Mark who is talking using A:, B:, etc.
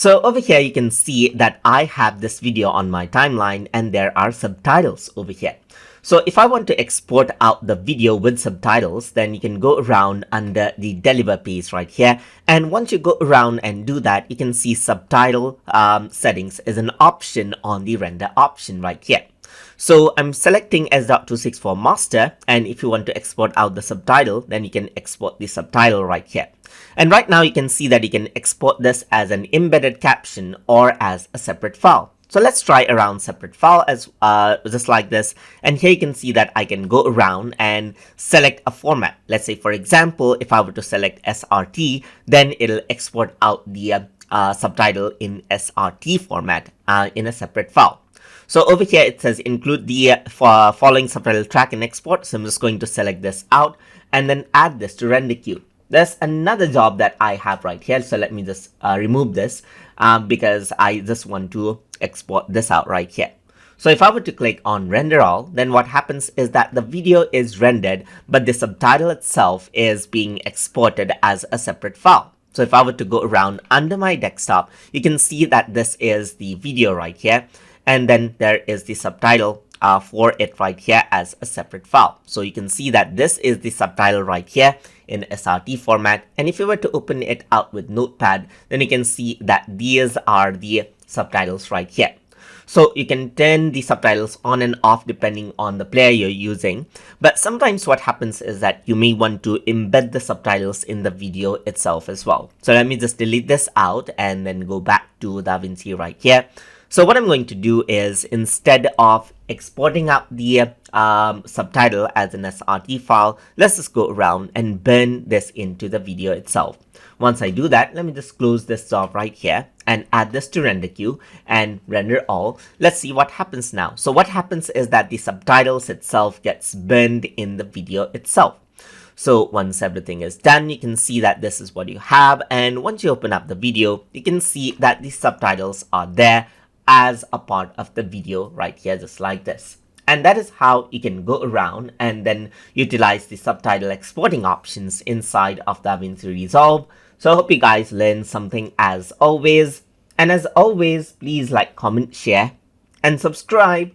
A: So over here, you can see that I have this video on my timeline and there are subtitles over here. So if I want to export out the video with subtitles, then you can go around under the deliver page right here. And once you go around and do that, you can see subtitle settings is an option on the render option right here. So I'm selecting S.264 master, and if you want to export out the subtitle, then you can export the subtitle right here. And right now you can see that you can export this as an embedded caption or as a separate file. So let's try around separate file as just like this. And here you can see that I can go around and select a format. Let's say, for example, if I were to select SRT, then it'll export out the subtitle in SRT format in a separate file. So over here it says include the following subtitle track and export. So I'm just going to select this out and then add this to render queue. There's another job that I have right here. So let me just remove this because I just want to export this out right here. So if I were to click on render all, then what happens is that the video is rendered, but the subtitle itself is being exported as a separate file. So if I were to go around under my desktop, you can see that this is the video right here. And then there is the subtitle for it right here as a separate file. So you can see that this is the subtitle right here in SRT format. And if you were to open it out with Notepad, then you can see that these are the subtitles right here. So you can turn the subtitles on and off depending on the player you're using. But sometimes what happens is that you may want to embed the subtitles in the video itself as well. So let me just delete this out and then go back to Davinci right here. So what I'm going to do is, instead of exporting out the subtitle as an SRT file, let's just go around and burn this into the video itself. Once I do that, let me just close this job right here and add this to render queue and render all. Let's see what happens now. So what happens is that the subtitles itself gets burned in the video itself. So once everything is done, you can see that this is what you have. And once you open up the video, you can see that the subtitles are there as a part of the video right here, just like this. And that is how you can go around and then utilize the subtitle exporting options inside of Davinci Resolve. So I hope you guys learned something as always. And as always, please like, comment, share, and subscribe.